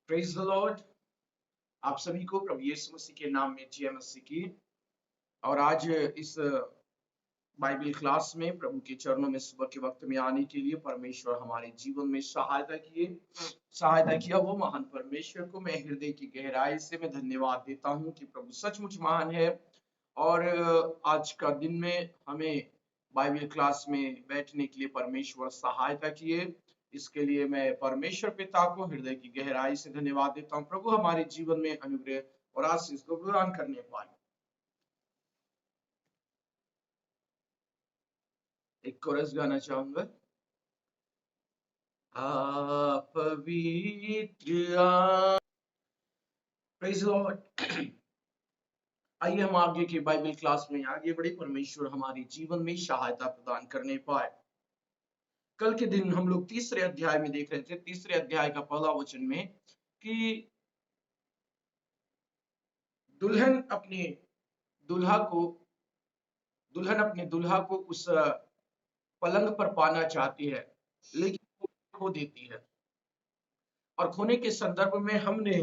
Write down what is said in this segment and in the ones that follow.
Praise the Lord. आप सभी को प्रभु यीशु मसीह के नाम में जय मसीह की। और आज इस बाइबल क्लास में प्रभु के चरणों में सुबह के वक्त में आने के लिए परमेश्वर हमारे जीवन में सहायता किया वो महान परमेश्वर को मैं हृदय की गहराई से मैं धन्यवाद देता हूँ कि प्रभु सचमुच महान है। और आज का दिन में हमें बाइबल क्लास में बैठने के लिए परमेश्वर सहायता किए। इसके लिए मैं परमेश्वर पिता को हृदय की गहराई से धन्यवाद देता हूँ। प्रभु हमारे जीवन में अनुग्रह और आशीष को प्रदान करने पाए। एक कोरस गाना चाहूंगा। आप पवित्र प्रेज लॉर्ड। आइए हम आगे के बाइबल क्लास में आगे बढ़े, परमेश्वर हमारे जीवन में सहायता प्रदान करने पाए। कल के दिन हम लोग तीसरे अध्याय में देख रहे थे, तीसरे अध्याय का पहला वचन में कि दुल्हन अपने दुल्हा को उस पलंग पर पाना चाहती है, लेकिन वो खो देती है। और खोने के संदर्भ में हमने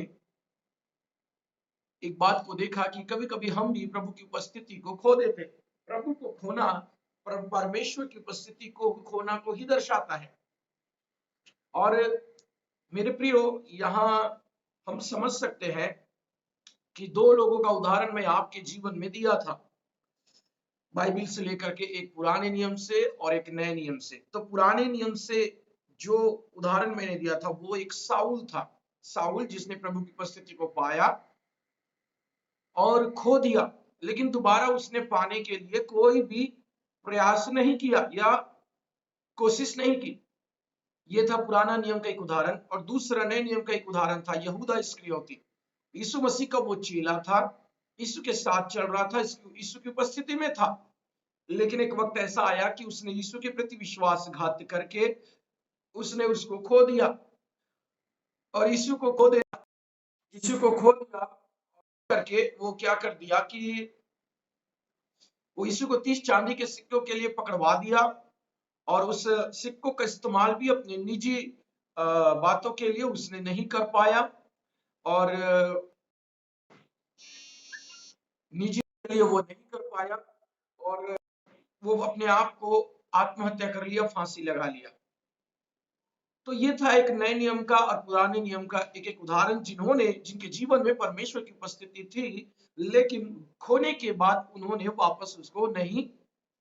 एक बात को देखा कि कभी कभी हम भी प्रभु की उपस्थिति को खो देते। प्रभु को खोना परमेश्वर की उपस्थिति को खोना को ही दर्शाता है। और मेरे प्रियो, यहाँ हम समझ सकते हैं कि दो लोगों का उदाहरण मैं आपके जीवन में दिया था, बाइबल से लेकर के, एक पुराने नियम से और एक नए नियम से। तो पुराने नियम से जो उदाहरण मैंने दिया था वो एक साउल था। साउल जिसने प्रभु की उपस्थिति को पाया और खो दिया, लेकिन दोबारा उसने पाने के लिए कोई भी प्रयास नहीं किया या कोशिश नहीं की। यह था पुराना नियम का एक उदाहरण। और दूसरा नए नियम का एक उदाहरण था यहूदा इस्करियोती। यीशु मसीह का वो चेला था, यीशु के साथ चल रहा था, यीशु की उपस्थिति में था, लेकिन एक वक्त ऐसा आया कि उसने यीशु के प्रति विश्वासघात करके उसने उसको खो दिया। और यीशु को खो दिया करके वो क्या कर दिया कि वो यीशु को 30 चांदी के सिक्कों के लिए पकड़वा दिया। और उस सिक्कों का इस्तेमाल भी अपने निजी बातों के लिए उसने नहीं कर पाया, और निजी के लिए वो नहीं कर पाया, और वो अपने आप को आत्महत्या कर लिया, फांसी लगा लिया। तो ये था एक नए नियम का और पुराने नियम का एक उदाहरण, जिनके जीवन में परमेश्वर की उपस्थिति थी, लेकिन खोने के बाद उन्होंने वापस उसको नहीं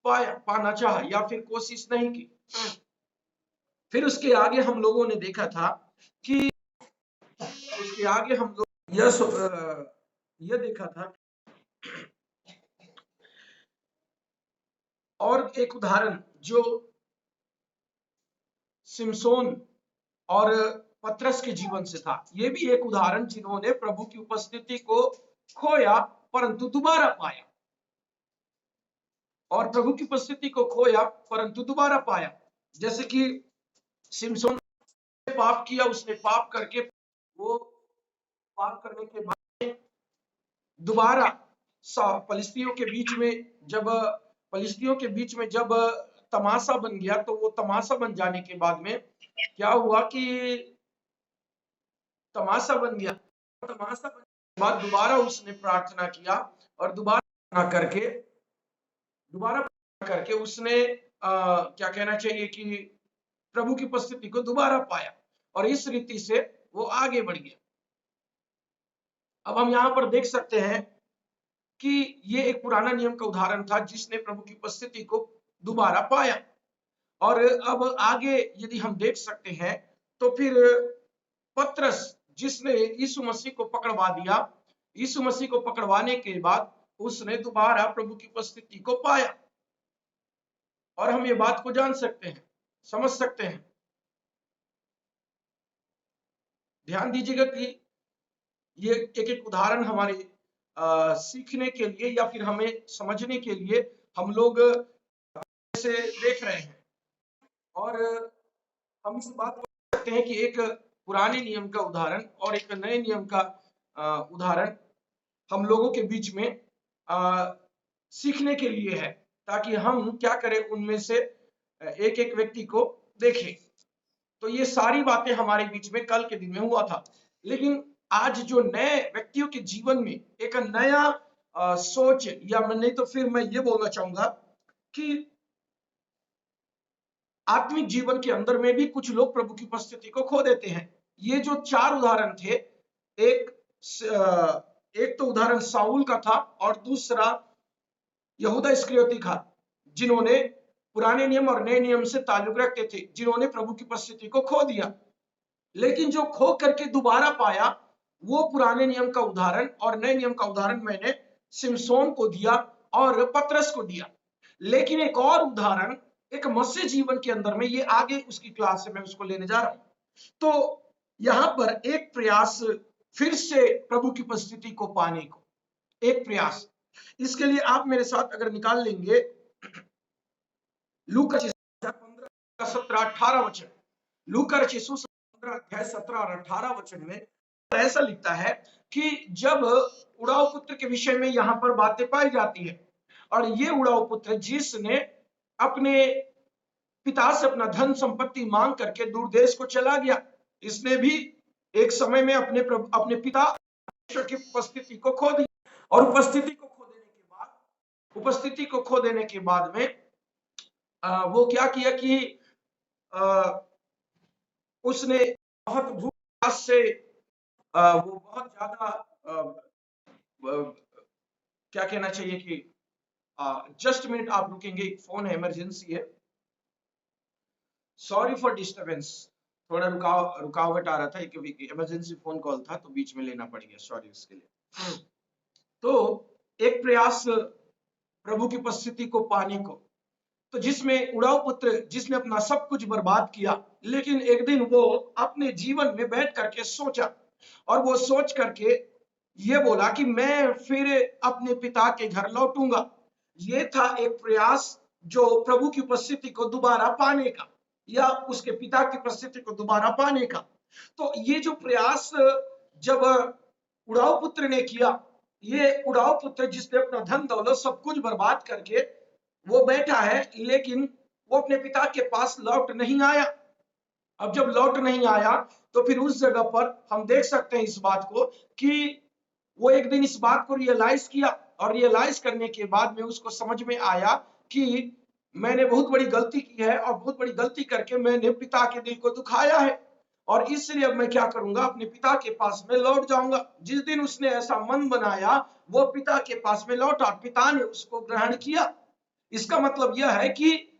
पाना चाहा या फिर कोशिश नहीं की। फिर उसके आगे हम लोगों ने देखा था कि उसके आगे हम लोग यह देखा था और एक उदाहरण जो सिमसोन और पतरस के जीवन से था। यह भी एक उदाहरण जिन्होंने प्रभु की उपस्थिति को खोया परंतु दोबारा पाया, और प्रभु की उपस्थिति को खोया परंतु दोबारा पाया। जैसे कि सिमसोन ने पाप किया, उसने पाप करके वो पाप करने के बाद दोबारा फलिस्तियों के बीच में जब तमाशा बन गया, तो वो तमाशा बन जाने के बाद में क्या हुआ कि तमाशा बन गया के बाद दोबारा उसने प्रार्थना किया, और दोबारा करके उसने क्या कहना चाहिए कि प्रभु की उपस्थिति को दोबारा पाया, और इस रीति से वो आगे बढ़ गया। अब हम यहाँ पर देख सकते हैं कि ये एक पुराना नियम का उदाहरण था जिसने प्रभु की उपस्थिति को दोबारा पाया। और अब आगे यदि हम देख सकते हैं तो फिर पतरस जिसने यीशु मसीह को पकड़वा दिया, यीशु मसीह को पकड़वाने के बाद उसने दोबारा प्रभु की उपस्थिति को पाया। और हम ये बात को जान सकते हैं, समझ सकते हैं। ध्यान दीजिएगा कि ये एक उदाहरण हमारे सीखने के लिए या फिर हमें समझने के लिए हम लोग से देख रहे हैं। और हम इस बात को सकते हैं कि एक पुराने नियम का उदाहरण और एक नए नियम का उदाहरण हम लोगों के बीच में सीखने के लिए है, ताकि हम क्या करें, उनमें से एक एक व्यक्ति को देखें। तो ये सारी बातें हमारे बीच में कल के दिन में हुआ था, लेकिन आज जो नए व्यक्तियों के जीवन में एक नया सोच, या नहीं तो फिर मैं ये बोलना चाहूंगा कि आत्मिक जीवन के अंदर में भी कुछ लोग प्रभु की उपस्थिति को खो देते हैं। ये जो 4 उदाहरण थे, एक तो उदाहरण साउल का था और दूसरा यहूदा इस्करियोती था, जिन्होंने पुराने नियम और नए नियम से ताल्लुक रखते थे, जिन्होंने प्रभु की उपस्थिति को खो दिया। लेकिन जो खो करके दोबारा पाया, वो पुराने नियम का उदाहरण और नए नियम का उदाहरण मैंने सिमसोन को दिया और पतरस को दिया। लेकिन एक और उदाहरण एक मसीह जीवन के अंदर में, ये आगे उसकी क्लास से मैं उसको लेने जा रहा हूं। तो यहां पर एक प्रयास फिर से प्रभु की उपस्थिति को पाने को, एक प्रयास, इसके लिए आप मेरे साथ अगर निकाल लेंगे लूका 15, 17, 18 वचन, लूका 15 अध्याय 17 और 18 वचन में ऐसा लिखता है कि जब उड़ाऊ पुत्र के विषय में यहां पर बातें पाई जाती है, और ये उड़ाऊ पुत्र जिसने अपने पिता से अपना धन संपत्ति मांग करके दूर देश को चला गया, इसने भी एक समय में अपने पिता की उपस्थिति को खो दी। और उपस्थिति को खो देने के बाद में वो क्या किया कि उसने बहुत भूख से वो बहुत ज्यादा क्या कहना चाहिए कि जस्ट मिनट आप रुकेंगे, एक फोन है, इमरजेंसी है, सॉरी फॉर डिस्टरबेंस, थोड़ा रुकावट आ रहा था, एक इमरजेंसी फोन कॉल था तो बीच में लेना पड़ गया, सॉरी उसके लिए। तो एक प्रयास प्रभु की उपस्थिति को पाने को, तो जिसमें उड़ाऊ पुत्र जिसने अपना सब कुछ बर्बाद किया, लेकिन एक दिन वो अपने जीवन में बैठ करके सोचा, और वो सोच करके ये बोला कि मैं फिर अपने पिता के घर लौटूंगा। ये था एक प्रयास जो प्रभु की उपस्थिति को दोबारा पाने का, या उसके पिता की उपस्थिति को दोबारा पाने का। तो ये जो प्रयास जब उड़ाऊ पुत्र ने किया, ये उड़ाऊ पुत्र जिसने अपना धन दौलत सब कुछ बर्बाद करके वो बैठा है, लेकिन वो अपने पिता के पास लौट नहीं आया। अब जब लौट नहीं आया तो फिर उस जगह पर हम देख सकते हैं इस बात को कि वो एक दिन इस बात को रियलाइज किया, और रियलाइज करने के बाद में उसको समझ में आया कि मैंने बहुत बड़ी गलती की है, और बहुत बड़ी गलती करके मैंने पिता के दिल को दुखाया है, और इसलिए अब मैं क्या करूंगा, अपने पिता के पास में लौट जाऊंगा। जिस दिन उसने ऐसा मन बनाया, वो पिता के पास में लौटा, पिता ने उसको ग्रहण किया। इसका मतलब यह है कि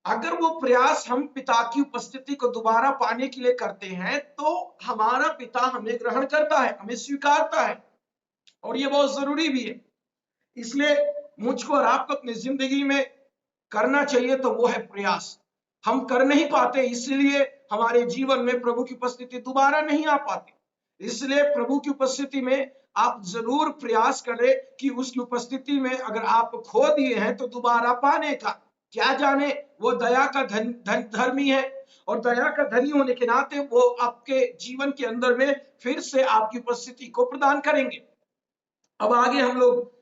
अगर वो प्रयास हम पिता की उपस्थिति को दोबारा पाने के लिए करते हैं, तो हमारा पिता हमें ग्रहण करता है, हमें स्वीकारता है, और ये बहुत जरूरी भी है। इसलिए मुझको और आपको अपनी जिंदगी में करना चाहिए, तो वो है प्रयास। हम कर नहीं पाते, इसलिए हमारे जीवन में प्रभु की उपस्थिति दोबारा नहीं आ पाती। इसलिए प्रभु की उपस्थिति में आप जरूर प्रयास करें कि उसकी उपस्थिति में अगर आप खो दिए हैं तो दोबारा पाने का, क्या जाने वो दया का धर्मी है, और दया का धनी होने के नाते वो आपके जीवन के अंदर में फिर से आपकी उपस्थिति को प्रदान करेंगे। अब आगे हम लोग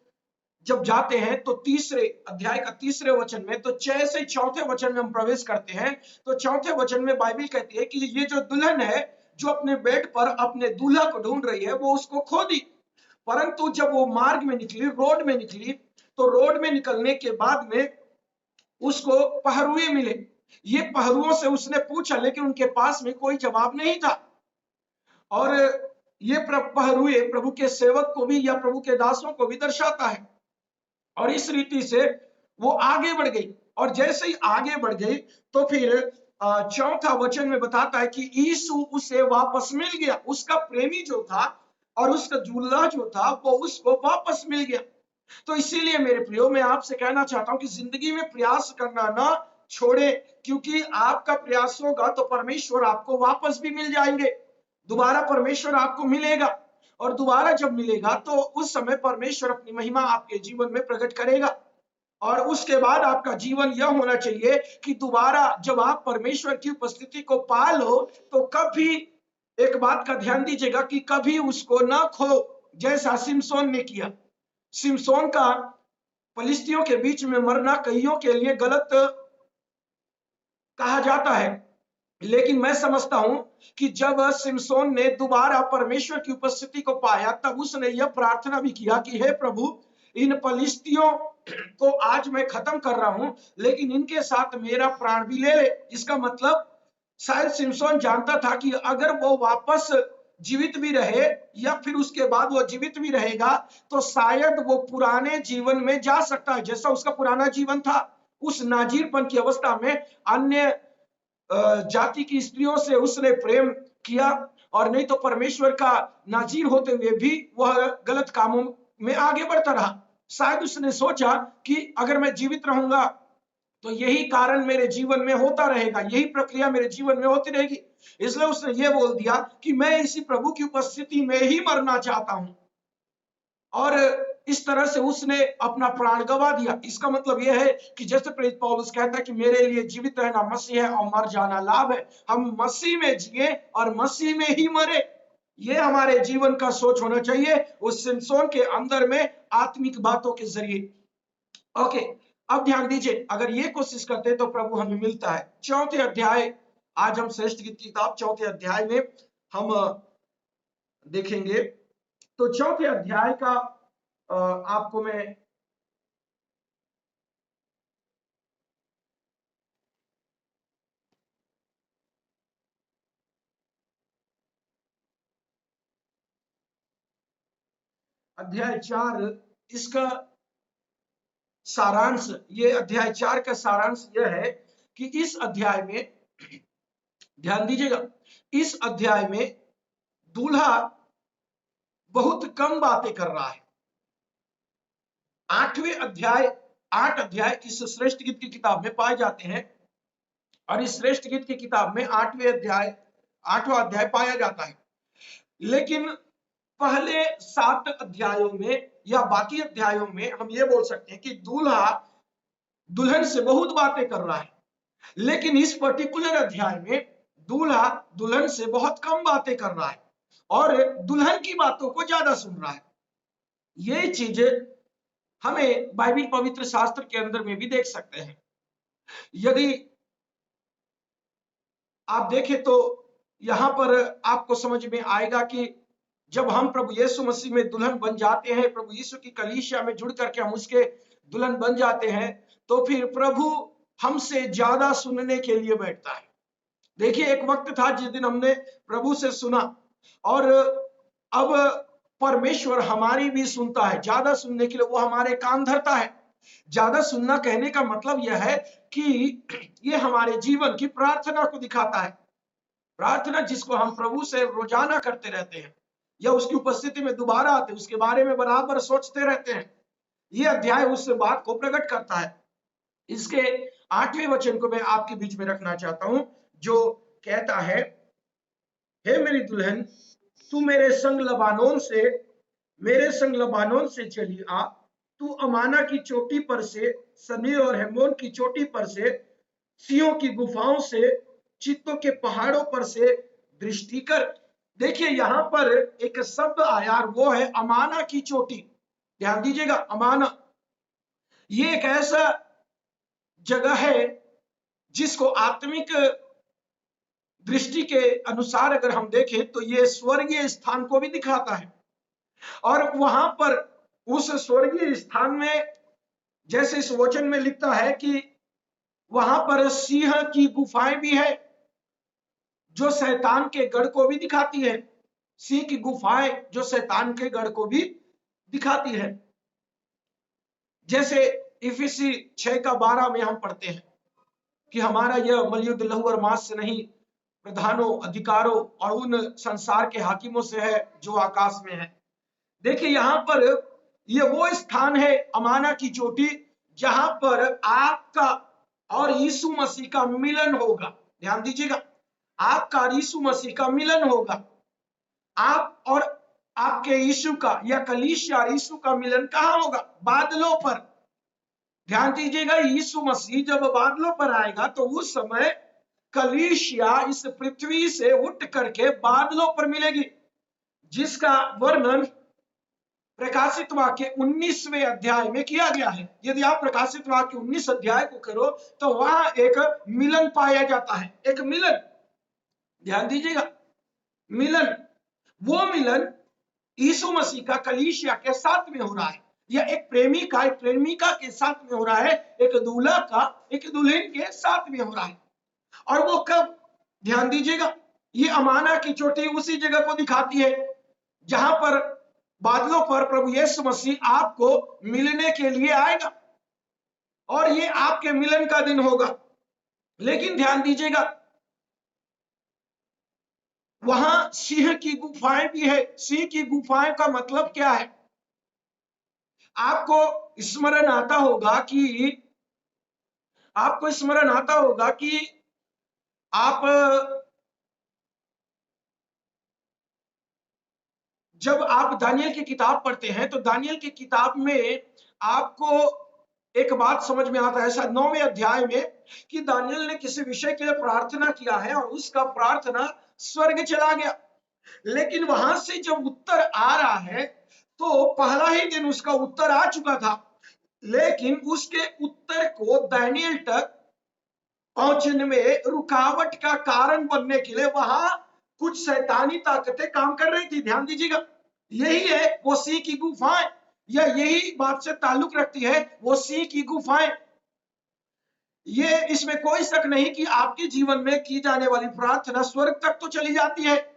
जब जाते हैं तो तीसरे अध्याय का तीसरे वचन में, तो जैसे चौथे वचन में हम प्रवेश करते हैं, तो चौथे वचन में बाइबल कहती है कि ये जो दुल्हन है जो अपने बेड पर अपने दूल्हा को ढूंढ रही है, वो उसको खो दी। परंतु जब वो मार्ग में निकली, रोड में निकली, तो रोड में निकलने के बाद में उसको पहरुए मिले। ये पहरुओं से उसने पूछा, लेकिन उनके पास में कोई जवाब नहीं था। और ये पहरुए प्रभु के सेवक को भी या प्रभु के दासों को भी दर्शाता है। और इस रीति से वो आगे बढ़ गई, और जैसे ही आगे बढ़ गई तो फिर चौथा वचन में बताता है कि यीशु उसे वापस मिल गया। उसका प्रेमी जो था और उसका दूल्हा जो था वो उसको वापस मिल गया। तो इसीलिए मेरे प्रियो, मैं आपसे कहना चाहता हूं कि जिंदगी में प्रयास करना ना छोड़े, क्योंकि आपका प्रयास होगा तो परमेश्वर आपको वापस भी मिल जाएंगे। दोबारा परमेश्वर आपको मिलेगा, और दोबारा जब मिलेगा तो उस समय परमेश्वर अपनी महिमा आपके जीवन में प्रकट करेगा। और उसके बाद आपका जीवन यह होना चाहिए कि दोबारा जब आप परमेश्वर की उपस्थिति को पा लो, तो कभी एक बात का ध्यान दीजिएगा कि कभी उसको ना खो, जैसा सिमसोन ने किया। सिमसोन का फलिस्तियों के बीच में मरना कईयों के लिए गलत कहा जाता है, लेकिन मैं समझता हूं कि जब सिमसोन ने दोबारा परमेश्वर की उपस्थिति को पाया, तब उसने यह प्रार्थना भी किया कि हे प्रभु, इन फलिश्तियों को आज मैं खत्म कर रहा हूं, लेकिन इनके साथ मेरा प्राण भी ले ले। इसका मतलब शायद सिमसोन जानता था कि अगर वो वापस जीवित भी रहे या फिर उसके बाद वो जीवित भी रहेगा, तो शायद वो पुराने जीवन में जा सकता है, जैसा उसका पुराना जीवन था। उस नाजीरपन की अवस्था में अन्य जाति की स्त्रियों से उसने प्रेम किया, और नहीं तो परमेश्वर का नाजीर होते हुए भी वह गलत कामों में आगे बढ़ता रहा। शायद उसने सोचा कि अगर मैं जीवित रहूंगा तो यही कारण मेरे जीवन में होता रहेगा, यही प्रक्रिया मेरे जीवन में होती रहेगी। इसलिए उसने ये बोल दिया कि मैं इसी प्रभु की उपस्थिति में ही मरना चाहता हूं, और इस तरह से उसने अपना प्राण गंवा दिया। इसका मतलब यह है कि जैसे प्रेरित पौलुस कहता है कि मेरे लिए जीवित रहना मसीह है और मर जाना लाभ है, हम मसीह में जिए और मसीह में ही मरे, ये हमारे जीवन का सोच होना चाहिए उस सिमसोन के अंदर में आत्मिक बातों के जरिए। ओके, अब ध्यान दीजिए, अगर ये कोशिश करते हैं तो प्रभु हमें मिलता है। चौथे अध्याय, आज हम श्रेष्ठ गीत की किताब चौथे अध्याय में हम देखेंगे। तो चौथे अध्याय का आपको मैं अध्याय 4, इसका सारांश, ये अध्याय 4 का सारांश यह है कि इस अध्याय में ध्यान दीजिएगा, इस अध्याय में दूल्हा बहुत कम बातें कर रहा है। 8 अध्याय इस श्रेष्ठ गीत की किताब में पाए जाते हैं, और इस श्रेष्ठ गीत की किताब में 8वां अध्याय पाया जाता है। लेकिन पहले 7 अध्यायों में या बाकी अध्यायों में हम ये बोल सकते हैं कि दूल्हा दुल्हन से बहुत बातें कर रहा है, लेकिन इस पर्टिकुलर अध्याय में दूल्हा दुल्हन से बहुत कम बातें कर रहा है और दुल्हन की बातों को ज्यादा सुन रहा है। ये चीजें हमें बाइबल पवित्र शास्त्र के अंदर में भी देख सकते हैं। यदि आप देखें तो यहां पर आपको समझ में आएगा कि जब हम प्रभु यीशु मसीह में दुल्हन बन जाते हैं, प्रभु यीशु की कलीसिया में जुड़ करके हम उसके दुल्हन बन जाते हैं, तो फिर प्रभु हमसे ज्यादा सुनने के लिए बैठता है। देखिए, एक वक्त था जिस दिन हमने प्रभु से सुना, और अब परमेश्वर हमारी भी सुनता है। ज्यादा सुनने के लिए वो हमारे कान धरता है। ज्यादा सुनना कहने का मतलब यह है कि ये हमारे जीवन की प्रार्थना को दिखाता है। प्रार्थना जिसको हम प्रभु से रोजाना करते रहते हैं या उसकी उपस्थिति में दोबारा आते, उसके बारे में बराबर सोचते रहते हैं, ये अध्याय उस बात को प्रकट करता है। इसके 8वें वचन को मैं आपके बीच में रखना चाहता हूं, जो कहता है, हे मेरी दुल्हन, तू मेरे संग लबानोन से चली आ, तू अमाना की चोटी पर से, सनीर और हेमोन की चोटी पर से, सियों की गुफाओं से, चित्तों के पहाड़ों पर से दृष्टि कर। देखिए, यहां पर एक शब्द आया, वो है अमाना की चोटी। ध्यान दीजिएगा, अमाना ये एक ऐसा जगह है जिसको आत्मिक दृष्टि के अनुसार अगर हम देखें तो ये स्वर्गीय स्थान को भी दिखाता है। और वहां पर उस स्वर्गीय स्थान में, जैसे इस वचन में लिखता है कि वहां पर सिंह की गुफाएं भी है, जो शैतान के गढ़ को भी दिखाती है। सिंह की गुफाएं जो शैतान के गढ़ को भी दिखाती है। जैसे इफिसी 6:12 में हम पढ़ते हैं कि हमारा यह मलयुद्ध लहू और मांस से नहीं, प्रधानों, अधिकारों और उन संसार के हाकिमों से है जो आकाश में है। देखिए, यहां पर यह वो स्थान है, अमाना की चोटी, जहां पर आपका और यीशु मसीह का मिलन होगा। ध्यान दीजिएगा, आपका और यीशु मसीह का मिलन होगा। आप और आपके यीशु का या कलीसिया और यीशु का मिलन कहां होगा? बादलों पर। ध्यान दीजिएगा, यीशु मसीह जब बादलों पर आएगा तो उस समय कलीसिया इस पृथ्वी से उठ करके बादलों पर मिलेगी, जिसका वर्णन प्रकाशित वाक्य 19वें अध्याय में किया गया है। यदि आप प्रकाशित वाक्य 19 अध्याय को करो तो वहां एक मिलन पाया जाता है, एक मिलन। ध्यान दीजिएगा, मिलन, वो मिलन यीशु मसीह का कलीसिया के साथ में हो रहा है, या एक प्रेमिका के साथ में हो रहा है, एक दूल्हा का एक दुल्हन के साथ में हो रहा है। और वो कब, ध्यान दीजिएगा, ये अमाना की चोटी उसी जगह को दिखाती है जहां पर बादलों पर प्रभु यीशु मसीह आपको मिलने के लिए आएगा, और ये आपके मिलन का दिन होगा। लेकिन ध्यान दीजिएगा, वहां सिंह की गुफाएं भी है। सिंह की गुफाएं का मतलब क्या है? आपको स्मरण आता होगा कि आप जब आप दानियल की किताब पढ़ते हैं तो दानियल की किताब में आपको एक बात समझ में आता है, शायद 9वें अध्याय में, कि दानियल ने किसी विषय के लिए प्रार्थना किया है और उसका प्रार्थना स्वर्ग चला गया। लेकिन वहां से जब उत्तर आ रहा है तो पहला ही दिन उसका उत्तर आ चुका था, लेकिन उसके उत्तर को दानियल तक पहुंचने में रुकावट का कारण बनने के लिए वहां कुछ शैतानी ताकतें काम कर रही थी। ध्यान दीजिएगा, यही है वो सिंह की गुफाएं, या यही बात से ताल्लुक रखती है वो सिंह की गुफाएं। ये इसमें कोई शक नहीं कि आपके जीवन में की जाने वाली प्रार्थना स्वर्ग तक तो चली जाती है,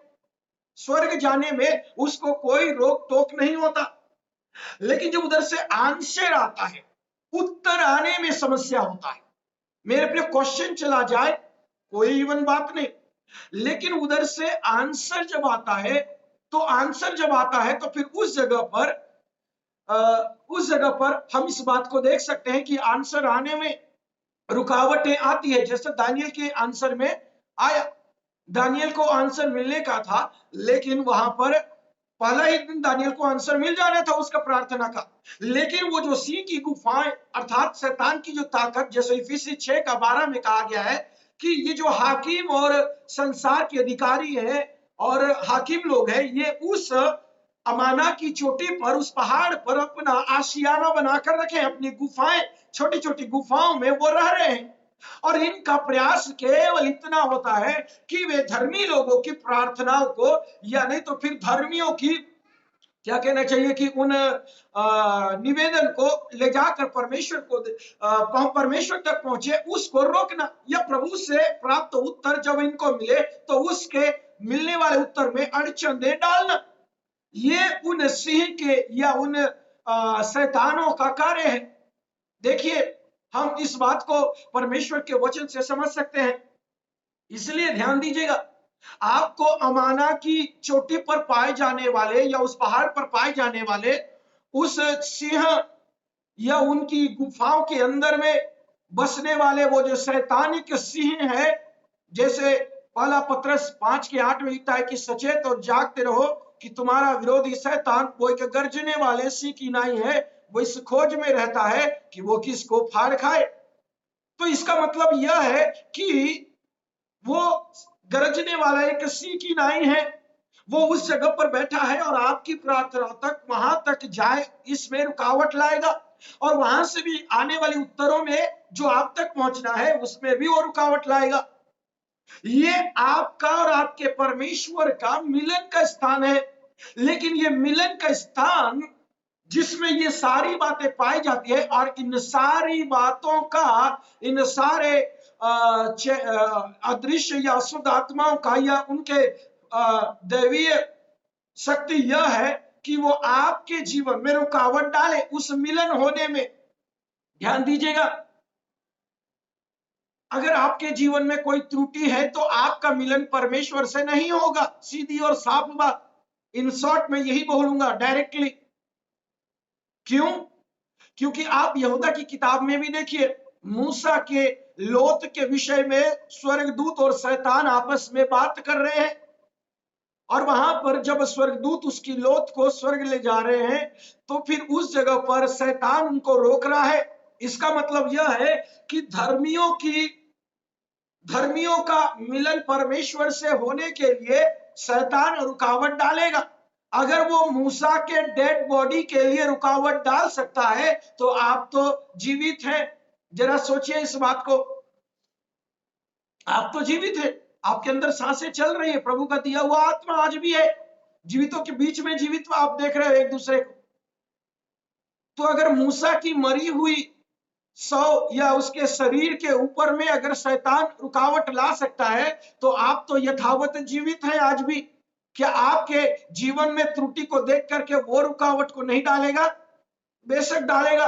स्वर्ग जाने में उसको कोई रोक टोक नहीं होता। लेकिन जब उधर से आंसर आता है, उत्तर आने में समस्या होता है। मेरे पे क्वेश्चन चला जाए कोई इवन बात नहीं, लेकिन उधर से आंसर जब आता है तो फिर उस जगह पर हम इस बात को देख सकते हैं कि आंसर आने में रुकावटें आती है। जैसे दानियल के आंसर में आया, दानियल को आंसर मिलने का था, लेकिन वहां पर पहला ही दिन दानियल को आंसर मिल जाना था उसका प्रार्थना का। लेकिन वो जो सिंह की गुफाएं अर्थात शैतान की जो ताकत, जैसे इफिसी 6:12 में कहा गया है कि ये जो हाकिम और संसार के अधिकारी हैं और हाकिम लोग हैं, ये उस अमाना की चोटी पर, उस पहाड़ पर अपना आशियाना बनाकर रखे, अपनी गुफाएं, छोटी छोटी गुफाओं में वो रह रहे हैं। और इनका प्रयास केवल इतना होता है कि वे धर्मी लोगों की प्रार्थनाओं को, या नहीं तो फिर धर्मियों की, क्या कहना चाहिए, कि उन निवेदन को ले जाकर परमेश्वर तक पहुंचे, उसको रोकना, या प्रभु से प्राप्त उत्तर जब इनको मिले तो उसके मिलने वाले उत्तर में अड़चन दे डालना, ये उन सिंह के या उन शैतानों का कार्य है। देखिए, हम इस बात को परमेश्वर के वचन से समझ सकते हैं, इसलिए ध्यान दीजिएगा, आपको अमाना की चोटी पर पाए जाने वाले या उस पहाड़ पर पाए जाने वाले उस सिंह या उनकी गुफाओं के अंदर में बसने वाले वो जो शैतानिक सिंह है, जैसे पहला पत्रस 5:8 में लिखता है कि सचेत और जागते रहो कि तुम्हारा विरोधी शैतान वो एक गर्जने वाले सिंह की नाई है, वो इस खोज में रहता है कि वो किसको फाड़ खाए। तो इसका मतलब यह है कि वो गरजने वाला एक सिंह की नाई है, वो उस जगह पर बैठा है और आपकी प्रार्थना तक वहां तक जाए इसमें रुकावट लाएगा, और वहां से भी आने वाली उत्तरों में जो आप तक पहुंचना है उसमें भी वो रुकावट लाएगा। ये आपका और आपके परमेश्वर का मिलन का स्थान है, लेकिन ये मिलन का स्थान जिसमें ये सारी बातें पाई जाती है, और इन सारी बातों का, इन सारे अदृश्य या अशुद्ध आत्माओं का या उनके दैवीय शक्ति यह है कि वो आपके जीवन में रुकावट डाले उस मिलन होने में। ध्यान दीजिएगा, अगर आपके जीवन में कोई त्रुटि है तो आपका मिलन परमेश्वर से नहीं होगा, सीधी और साफ बात। इन शॉर्ट में यही बोलूंगा डायरेक्टली। क्यों? क्योंकि आप यहूदा की किताब में भी देखिए, मूसा के लोत के विषय में स्वर्गदूत और शैतान आपस में बात कर रहे हैं, और वहां पर जब स्वर्गदूत उसकी लोत को स्वर्ग ले जा रहे हैं तो फिर उस जगह पर शैतान उनको रोक रहा है। इसका मतलब यह है कि धर्मियों का मिलन परमेश्वर से होने के लिए शैतान रुकावट डालेगा। अगर वो मूसा के डेड बॉडी के लिए रुकावट डाल सकता है तो आप तो जीवित हैं। जरा सोचिए इस बात को, आप तो जीवित हैं, आपके अंदर सांसें चल रही है, प्रभु का दिया हुआ आत्मा आज भी है, जीवितों के बीच में जीवित आप देख रहे हो एक दूसरे को। तो अगर मूसा की मरी हुई सौ या उसके शरीर के ऊपर में अगर शैतान रुकावट ला सकता है, तो आप तो यथावत जीवित हैं आज भी। क्या आपके जीवन में त्रुटि को देख करके वो रुकावट को नहीं डालेगा? बेशक डालेगा।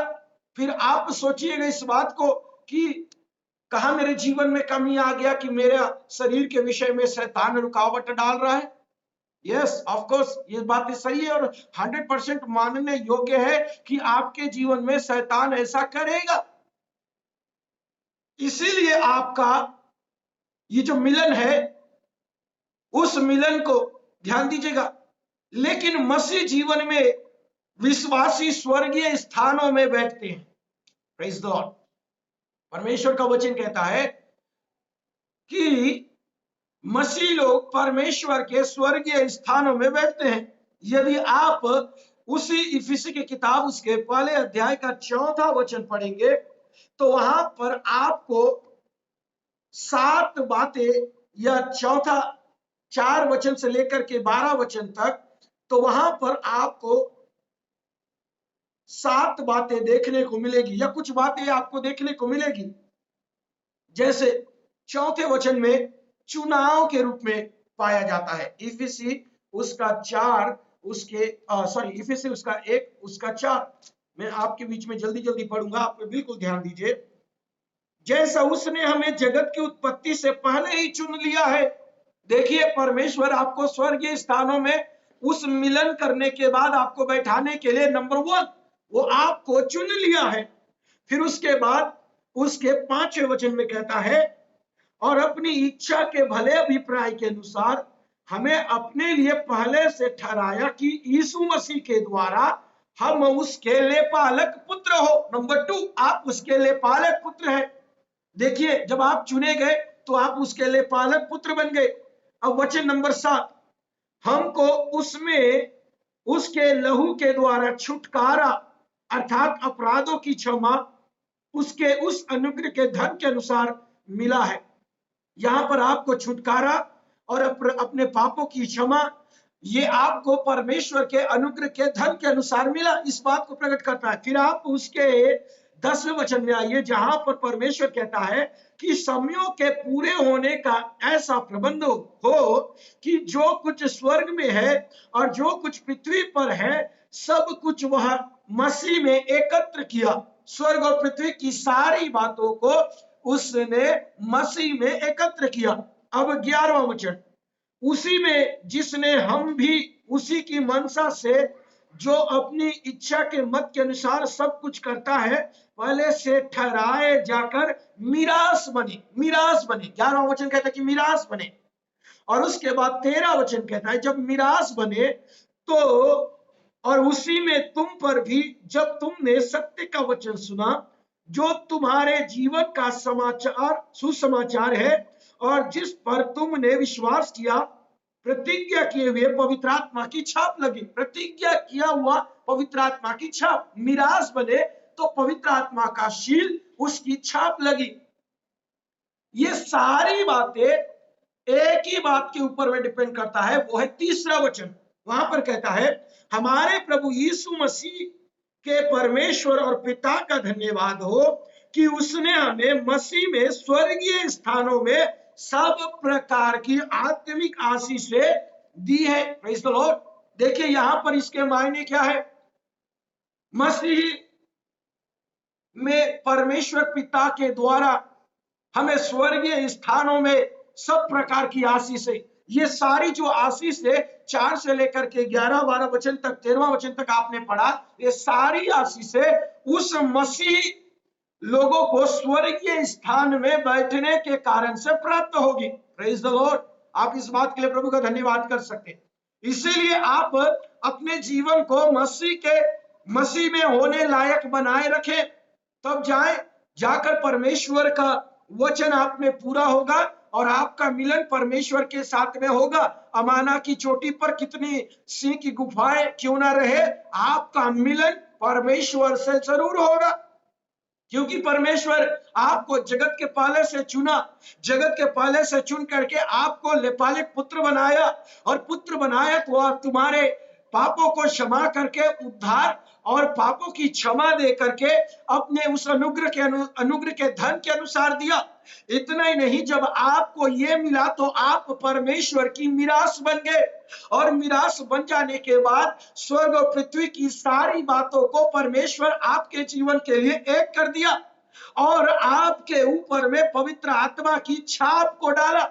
फिर आप सोचिएगा इस बात को कि कहां मेरे जीवन में कमी आ गया कि मेरे शरीर के विषय में शैतान रुकावट डाल रहा है। यस, ऑफ कोर्स, ये बात सही है और 100% मानने योग्य है कि आपके जीवन में शैतान ऐसा करेगा। इसीलिए आपका ये जो मिलन है, उस मिलन को ध्यान दीजिएगा। लेकिन मसीह जीवन में विश्वासी स्वर्गीय स्थानों में बैठते हैं। Praise the Lord. परमेश्वर का वचन कहता है कि मसीह लोग परमेश्वर के स्वर्गीय स्थानों में बैठते हैं। यदि आप उसी इफिसी की किताब उसके पहले अध्याय का 4वां वचन पढ़ेंगे, तो वहां पर आपको 7 बातें या 4 वचन से लेकर के 12 वचन तक, तो वहां पर आपको 7 बातें देखने को मिलेगी या कुछ बातें आपको देखने को मिलेगी। जैसे 4थे वचन में चुनाव के रूप में पाया जाता है। इफिसी उसका 4 उसके इफिसी उसका 1 उसका 4। मैं आपके बीच में जल्दी जल्दी पढ़ूंगा, आप बिल्कुल ध्यान दीजिए। जैसा उसने हमें जगत की उत्पत्ति से पहले ही चुन लिया है। देखिए, परमेश्वर आपको स्वर्गीय स्थानों में उस मिलन करने के बाद आपको बैठाने के लिए नंबर 1 वो आपको चुन लिया है। फिर उसके बाद उसके 5वें वचन में कहता है, और अपनी इच्छा के भले अभिप्राय के अनुसार हमें अपने लिए पहले से ठहराया कि यीशु मसीह के द्वारा हम उसके लेपालक पुत्र हो। नंबर 2, आप उसके लेपालक पुत्र हैं। देखिए, जब आप चुने गए तो आप उसके लेपालक पुत्र बन गए। अब वचन नंबर 7, हमको उसमें उसके लहू के द्वारा छुटकारा अर्थात अपराधों की क्षमा उसके उस अनुग्रह के धन के अनुसार मिला है। यहां पर आपको छुटकारा और अपने पापों की क्षमा, ये आपको परमेश्वर के अनुग्रह के धन के अनुसार मिला, इस बात को प्रकट करता है। फिर आप उसके 10वें वचन में आइए, जहां पर परमेश्वर कहता है कि समयों के पूरे होने का ऐसा प्रबंध हो कि जो कुछ स्वर्ग में है और जो कुछ पृथ्वी पर है, सब कुछ वह मसीह में एकत्र किया। स्वर्ग और पृथ्वी की सारी बातों को उसने मसीह में एकत्र किया। अब 11वां वचन, उसी में जिसने हम भी उसी की मनसा से जो अपनी इच्छा के मत के अनुसार सब कुछ करता है, पहले से ठहराए जाकर मिरास बने। मिरास बने, 11वां वचन कहता है कि मिरास बने। और उसके बाद 13वां वचन कहता है, जब मिरास बने तो और उसी में तुम पर भी जब तुमने सत्य का वचन सुना, जो तुम्हारे जीवन का समाचार सुसमाचार है, और जिस पर तुमने विश्वास किया, प्रतिज्ञा किए हुए पवित्र आत्मा की छाप लगी। प्रतिज्ञा किया हुआ पवित्र आत्मा की छाप, मिरास बने तो पवित्र आत्मा का शील, उसकी छाप लगी। ये सारी बातें एक ही बात के ऊपर में डिपेंड करता है, वो है 3रा वचन। वहां पर कहता है, हमारे प्रभु यीशु मसीह के परमेश्वर और पिता का धन्यवाद हो कि उसने हमें मसीह में स्वर्गीय स्थानों में सब प्रकार की आत्मिक आशीषें दी है। Praise the Lord. देखिए, यहां पर इसके मायने क्या है। मसीह में परमेश्वर पिता के द्वारा हमें स्वर्गीय स्थानों में सब प्रकार की आशीषें, ये सारी जो आशीष है 4 से लेकर के 11, 12 वचन तक, 13वां वचन तक आपने पढ़ा, ये सारी आशीषें उस मसीह लोगों को स्वर्गीय स्थान में बैठने के कारण से प्राप्त होगी। Praise the Lord. आप इस बात के लिए प्रभु का धन्यवाद कर सकते हैं। इसीलिए आप अपने जीवन को मसीह में होने लायक बनाए रखें, तब जाकर परमेश्वर का वचन आप में पूरा होगा और आपका मिलन परमेश्वर के साथ में होगा। अमाना की चोटी पर कितनी सिंह की गुफाएं क्यों ना रहे, आपका मिलन परमेश्वर से जरूर होगा। क्योंकि परमेश्वर आपको जगत के पहले से चुना, जगत के पहले से चुन करके आपको लेपालिक पुत्र बनाया, और पुत्र बनाया तो वह तुम्हारे पापों को क्षमा करके उद्धार और पापों की क्षमा दे करके अपने उस अनुग्रह के धन के अनुसार दिया। इतना ही नहीं, जब आपको ये मिला तो आप परमेश्वर की मिरास बन गए, और मिरास बन जाने के बाद स्वर्ग और पृथ्वी की सारी बातों को परमेश्वर आपके जीवन के लिए एक कर दिया, और आपके ऊपर में पवित्र आत्मा की छाप को डाला।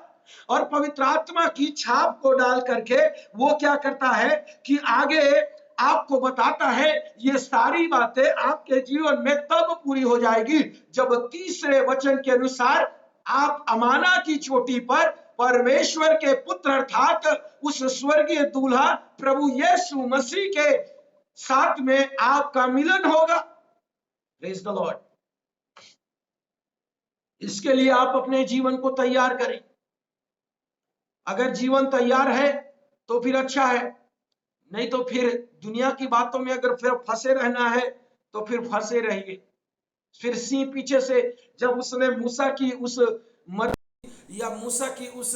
और पवित्र आत्मा की छाप को डाल करके वो क्या करता है कि आगे आपको बताता है ये सारी बातें आपके जीवन में तब पूरी हो जाएगी जब तीसरे वचन के अनुसार आप अमाना की चोटी पर परमेश्वर के पुत्र अर्थात उस स्वर्गीय दूल्हा प्रभु यीशु मसीह के साथ में आपका मिलन होगा। Praise the Lord. इसके लिए आप अपने जीवन को तैयार करें। अगर जीवन तैयार है तो फिर अच्छा है, नहीं तो फिर दुनिया की बातों में अगर फिर फंसे रहना है तो फिर फंसे रहिए। फिर सिंह पीछे से जब उसने मूसा की उस या मूसा की उस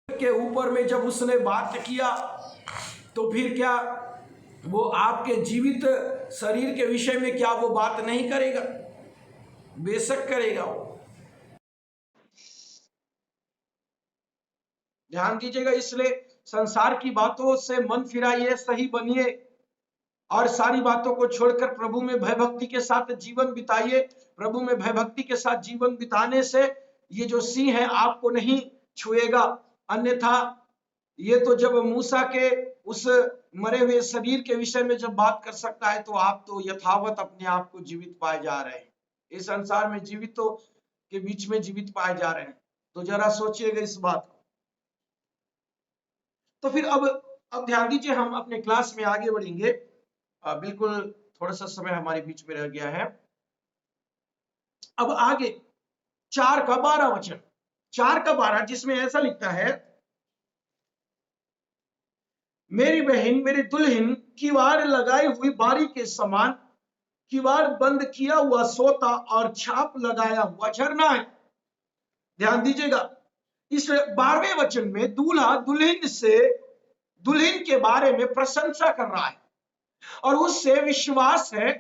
के ऊपर में जब उसने बात किया तो फिर क्या वो आपके जीवित शरीर के विषय में क्या वो बात नहीं करेगा? बेशक करेगा। वो ध्यान दीजिएगा। इसलिए संसार की बातों से मन फिराइए, सही बनिए, और सारी बातों को छोड़कर प्रभु में भयभक्ति के साथ जीवन बिताइए। प्रभु में भयभक्ति के साथ जीवन बिताने से ये जो सिंह है आपको नहीं छुएगा। अन्यथा ये तो जब मूसा के उस मरे हुए शरीर के विषय में जब बात कर सकता है तो आप तो यथावत अपने आप को जीवित पाए जा रहे हैं, इस संसार में जीवितों के बीच में जीवित पाए जा रहे हैं। तो जरा सोचिएगा इस बात को। तो फिर अब ध्यान दीजिए, हम अपने क्लास में आगे बढ़ेंगे। बिल्कुल थोड़ा सा समय हमारे बीच में रह गया है। अब आगे 4 का 12 वचन, 4 का 12, जिसमें ऐसा लिखता है, मेरी बहन मेरी दुल्हन किवाड़ लगाई हुई बारी के समान, किवाड़ बंद किया हुआ सोता और छाप लगाया हुआ झरना है। ध्यान दीजिएगा, इस 12वें वचन में दूल्हा दुल्हन के बारे में प्रशंसा कर रहा है, और उससे विश्वास है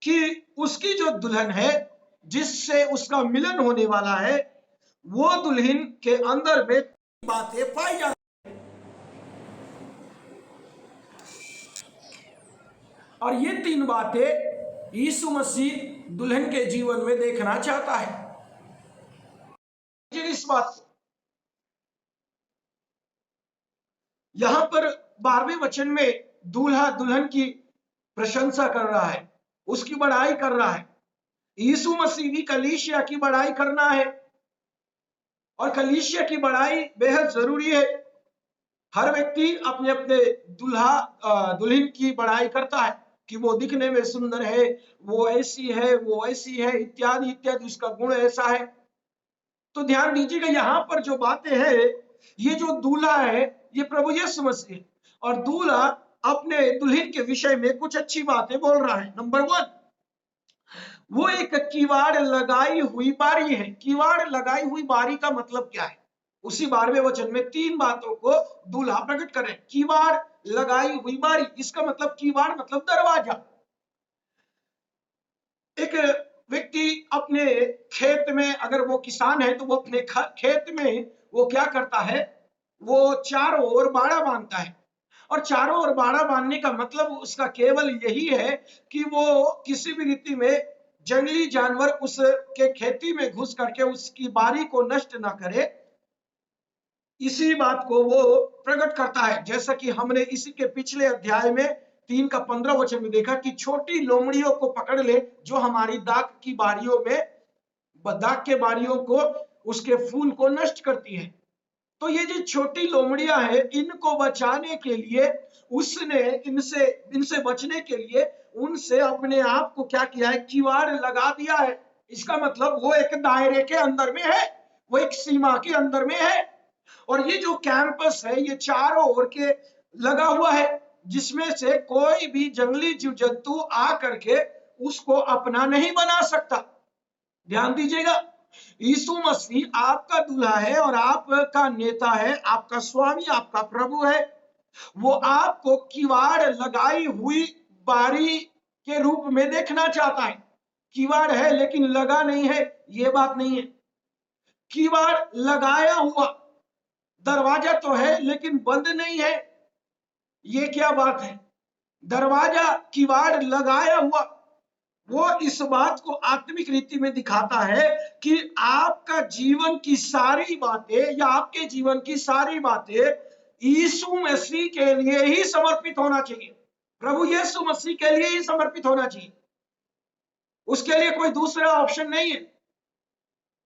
कि उसकी जो दुल्हन है जिससे उसका मिलन होने वाला है वो दुल्हन के अंदर में बातें पाई जाती हैं, और ये 3 बातें यीशु मसीह दुल्हन के जीवन में देखना चाहता है। इस बात को यहां पर 12वें वचन में दूल्हा दुल्हन की प्रशंसा कर रहा है, उसकी बड़ाई कर रहा है। यीशु मसीह की कलीसिया की बड़ाई करना है, और कलीसिया की बड़ाई बेहद जरूरी है। हर व्यक्ति अपने अपने दुल्हन की बड़ाई करता है कि वो दिखने में सुंदर है, वो ऐसी है, वो ऐसी है, इत्यादि इत्यादि, उसका गुण ऐसा है। तो ध्यान दीजिएगा, यहां पर जो बातें हैं, ये जो दूल्हा है ये प्रभु यीशु मसीह है, और दूल्हा अपने दुल्हन के विषय में कुछ अच्छी बातें बोल रहा है। नंबर 1, वो एक किवाड़ लगाई हुई बारी है। किवाड़ लगाई हुई बारी का मतलब क्या है? उसी 12वें वचन में 3 बातों को दूल्हा प्रकट कर रहे हैं। किवाड़ लगाई हुई बारी, इसका मतलब किवाड़ मतलब दरवाजा। एक व्यक्ति अपने खेत में, अगर वो किसान है तो वो अपने खेत में वो क्या करता है, वो चारों ओर बाड़ा बांधता है, और चारों ओर बाड़ा बांधने का मतलब उसका केवल यही है कि वो किसी भी रीति में जंगली जानवर उसके खेती में घुस करके उसकी बारी को नष्ट ना करे, इसी बात को वो प्रकट करता है। जैसा कि हमने इसी के पिछले अध्याय में 3 का 15 वचन में देखा कि छोटी लोमड़ियों को पकड़ ले जो हमारी दाख की बारियों में, दाख के बारियों को, उसके फूल को नष्ट करती है। तो ये जो छोटी लोमड़ियां हैं, इनको बचाने के लिए उसने इनसे बचने के लिए उनसे अपने आप को क्या किया है, किवाड़ लगा दिया है। इसका मतलब वो एक दायरे के अंदर में है, वो एक सीमा के अंदर में है, और ये जो कैंपस है ये चारों ओर के लगा हुआ है, जिसमें से कोई भी जंगली जीव जंतु आ करके उसको अपना नहीं बना सकता। ध्यान दीजिएगा, यीशु मसीह आपका दूल्हा है और आपका नेता है, आपका स्वामी, आपका प्रभु है। वो आपको किवाड़ लगाई हुई बारी के रूप में देखना चाहता है। किवाड़ है लेकिन लगा नहीं है, ये बात नहीं है। किवाड़ लगाया हुआ, दरवाजा तो है लेकिन बंद नहीं है, ये क्या बात है। दरवाजा किवाड़ लगाया हुआ, वो इस बात को आत्मिक रीति में दिखाता है कि आपका जीवन की सारी बातें या आपके जीवन की सारी बातें यीशु मसीह के लिए ही समर्पित होना चाहिए। प्रभु यीशु मसीह के लिए ही समर्पित होना चाहिए, उसके लिए कोई दूसरा ऑप्शन नहीं है।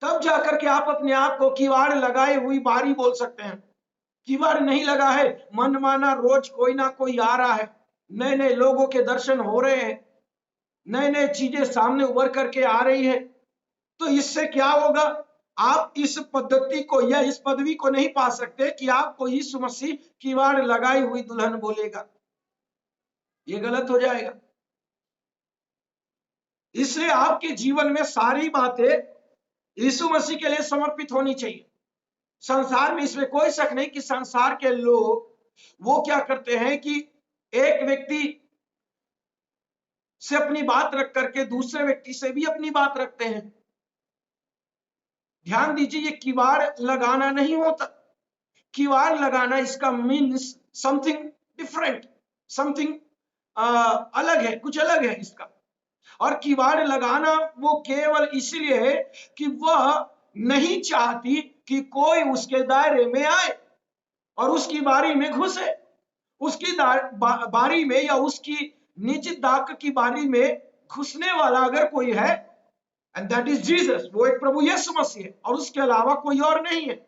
तब जाकर के आप अपने आप को किवाड़ लगाई हुई बारी बोल सकते हैं। किवाड़ नहीं लगा है, मनमाना रोज कोई ना कोई आ रहा है, नए नए लोगों के दर्शन हो रहे हैं, नए नए चीजें सामने उभर करके आ रही है, तो इससे क्या होगा, आप इस पद्धति को या इस पदवी को नहीं पा सकते कि आपको यीशु मसीह किवाड़ लगाई हुई दुल्हन बोलेगा, ये गलत हो जाएगा। इसलिए आपके जीवन में सारी बातें यीशु मसीह के लिए समर्पित होनी चाहिए। संसार में इसमें कोई शक नहीं कि संसार के लोग वो क्या करते हैं कि एक व्यक्ति से अपनी बात रख करके दूसरे व्यक्ति से भी अपनी बात रखते हैं। ध्यान दीजिए, ये किवाड़ लगाना नहीं होता। किवाड़ लगाना इसका मीन्स समथिंग डिफरेंट, समथिंग अलग है, कुछ अलग है इसका। और किवाड़ लगाना वो केवल इसलिए है कि वह नहीं चाहती कि कोई उसके दायरे में आए और उसकी बारी में घुसे। उसकी बारी में या उसकी निजी दाक की बारी में घुसने वाला अगर कोई है, एंड दैट इज जीसस, वो एक प्रभु यीशु मसीह है और उसके अलावा कोई और नहीं है।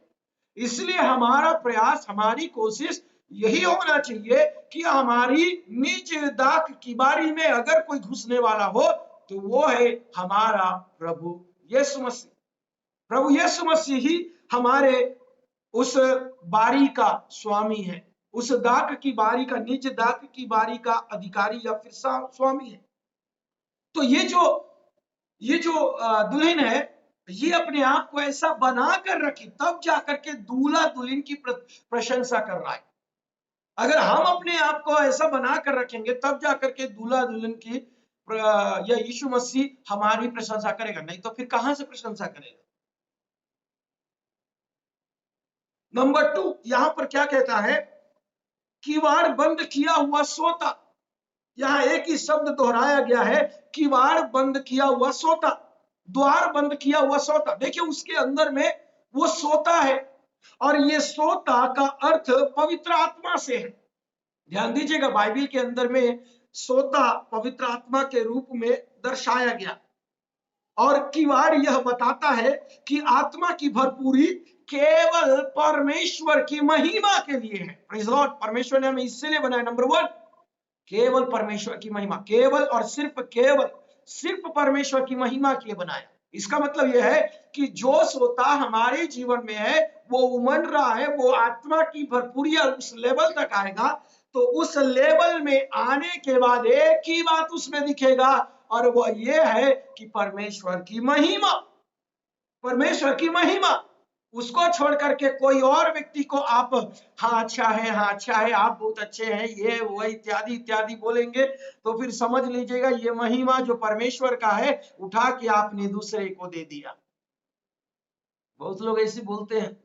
इसलिए हमारा प्रयास, हमारी कोशिश यही होना चाहिए कि हमारी निज दाक की बारी में अगर कोई घुसने वाला हो तो वो है हमारा प्रभु यीशु मसीह। प्रभु यीशु मसीह ही हमारे उस बारी का स्वामी है, उस दाक की बारी का, निज दाक की बारी का अधिकारी या फिर स्वामी है। तो ये जो दुल्हन है, ये अपने आप को ऐसा बना कर रखी, तब जाकर के दूल्हा दुल्हन की प्रशंसा कर रहा है। अगर हम अपने आप को ऐसा बना कर रखेंगे तब जाकर के दूल्हा दुल्हन की या यीशु मसीह हमारी प्रशंसा करेगा, नहीं तो फिर कहां से प्रशंसा करेगा। नंबर 2, यहां पर क्या कहता है, किवाड़ बंद किया हुआ सोता। यहां एक ही शब्द दोहराया गया है, किवाड़ बंद किया हुआ सोता, द्वार बंद किया हुआ सोता। देखिए उसके अंदर में वो सोता है और ये सोता का अर्थ पवित्र आत्मा से है। ध्यान दीजिएगा, बाइबल के अंदर में सोता पवित्र आत्मा के रूप में दर्शाया गया और किवाड़ यह बताता है कि आत्मा की भरपूरी केवल परमेश्वर की महिमा के लिए है। प्रेज़ लॉर्ड, परमेश्वर ने हमें इसलिए बनाया। नंबर 1, केवल परमेश्वर की महिमा, केवल और सिर्फ परमेश्वर की महिमा के लिए बनाया। इसका मतलब यह है कि जो सोता हमारे जीवन में है वो उमड़ रहा है, वो आत्मा की भरपूरी उस लेवल तक आएगा, तो उस लेवल में आने के बाद एक ही बात उसमें दिखेगा और वो ये है कि परमेश्वर की महिमा, परमेश्वर की महिमा। उसको छोड़ करके कोई और व्यक्ति को आप हाँ अच्छा है, हाँ अच्छा है, आप बहुत अच्छे हैं, ये वो इत्यादि इत्यादि बोलेंगे तो फिर समझ लीजिएगा ये महिमा जो परमेश्वर का है उठा के आपने दूसरे को दे दिया। बहुत लोग ऐसे बोलते हैं,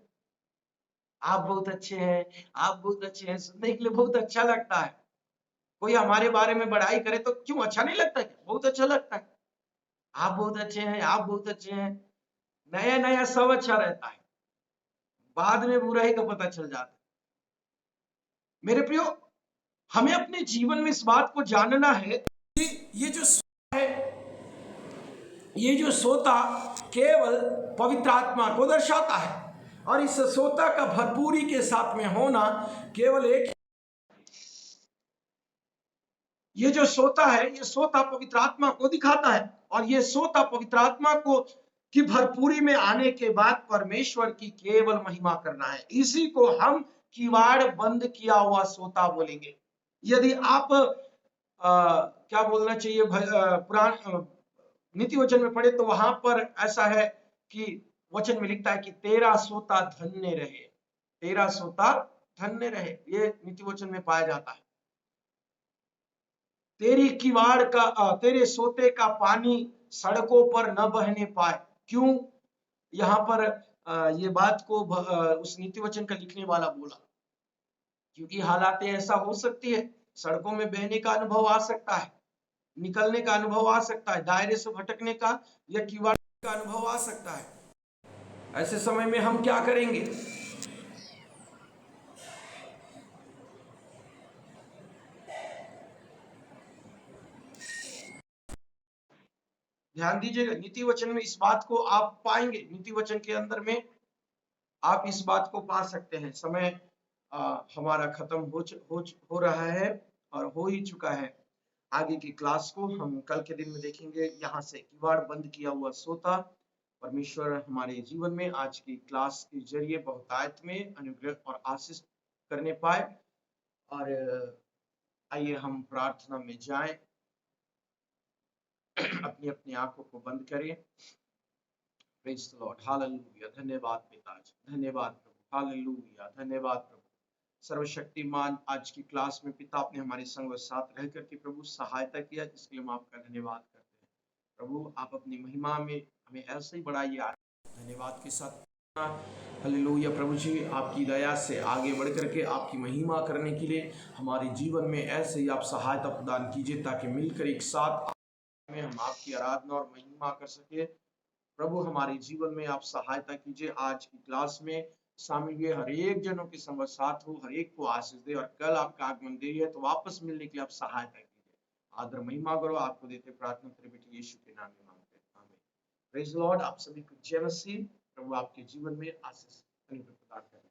आप बहुत अच्छे हैं, आप बहुत अच्छे हैं, सुनने के लिए बहुत अच्छा लगता है। कोई हमारे बारे में बड़ाई करे तो क्यों अच्छा नहीं लगता है? बहुत अच्छा लगता है। आप बहुत अच्छे हैं, आप बहुत अच्छे हैं, नया नया सब अच्छा रहता है, बाद में बुराई का पता चल जाता है। मेरे प्रियो, हमें अपने जीवन में इस बात को जानना है कि ये जो सोता है, ये जो सोता केवल पवित्र आत्मा को दर्शाता है और इस सोता का भरपूरी के साथ में होना केवल एक, ये जो सोता है, ये सोता पवित्र आत्मा को दिखाता है और ये सोता पवित्र आत्मा को की भरपूरी में आने के बाद परमेश्वर की केवल महिमा करना है। इसी को हम किवाड़ बंद किया हुआ सोता बोलेंगे। यदि आप क्या बोलना चाहिए, नीति वचन में पढ़े तो वहां पर ऐसा है कि वचन में लिखता है कि तेरा सोता धन्य रहे, तेरा सोता धन्य रहे, ये नीति वचन में पाया जाता है। तेरी किवाड़ का तेरे सोते का पानी सड़कों पर न बहने पाए। क्यों यहाँ पर ये बात को उस नीति वचन का लिखने वाला बोला? क्योंकि हालात ऐसा हो सकती है, सड़कों में बहने का अनुभव आ सकता है, निकलने का अनुभव आ सकता है, दायरे से भटकने का या किवाड़ का अनुभव आ सकता है। ऐसे समय में हम क्या करेंगे? ध्यान दीजिएगा, नीति वचन में इस बात को आप पाएंगे, नीति वचन के अंदर में आप इस बात को पा सकते हैं। समय हमारा खत्म हो रहा है और हो ही चुका है। आगे की क्लास को हम कल के दिन में देखेंगे। यहाँ से किवाड़ बंद किया हुआ सोता। परमेश्वर हमारे जीवन में आज की क्लास के जरिए बहुतायत में अनुग्रह और आशीष करने पाए। और आइए हम प्रार्थना में जाएं, अपनी अपनी आंखों को बंद करें। Praise the Lord, hallelujah. धन्यवाद पिताजी, धन्यवाद प्रभु, हालेलुया, धन्यवाद प्रभु। सर्वशक्तिमान, आज की क्लास में पिता आपने हमारे संग साथ रह करके प्रभु सहायता किया, इसके लिए हम आपका धन्यवाद करते हैं। प्रभु आप अपनी महिमा में हमें ऐसे ही बढ़ाइए, धन्यवाद के साथ। हालेलुया प्रभु जी, आपकी दया से आगे बढ़ करके आपकी महिमा करने के लिए हमारे जीवन में ऐसे ही आप सहायता प्रदान कीजिए, ताकि मिलकर एक साथ में हम आपकी आराधना और महिमा कर सके। प्रभु हमारे जीवन में आप सहायता कीजिए। आज की क्लास में शामिल हुए हर एक जनों के संग साथ हो, हर एक को आशीष दे, और कल आपका आगमन देरी है तो वापस मिलने की आप सहायता कीजिए। आदर महिमा करो, आपको देते प्रार्थना तेरे बेटे यीशु के नाम में मांगते हैं, आमीन। प्रेज लॉर्ड, आप सभी को जय मसीह। प्रभु आपके जीवन में आशीष प्रदान करें।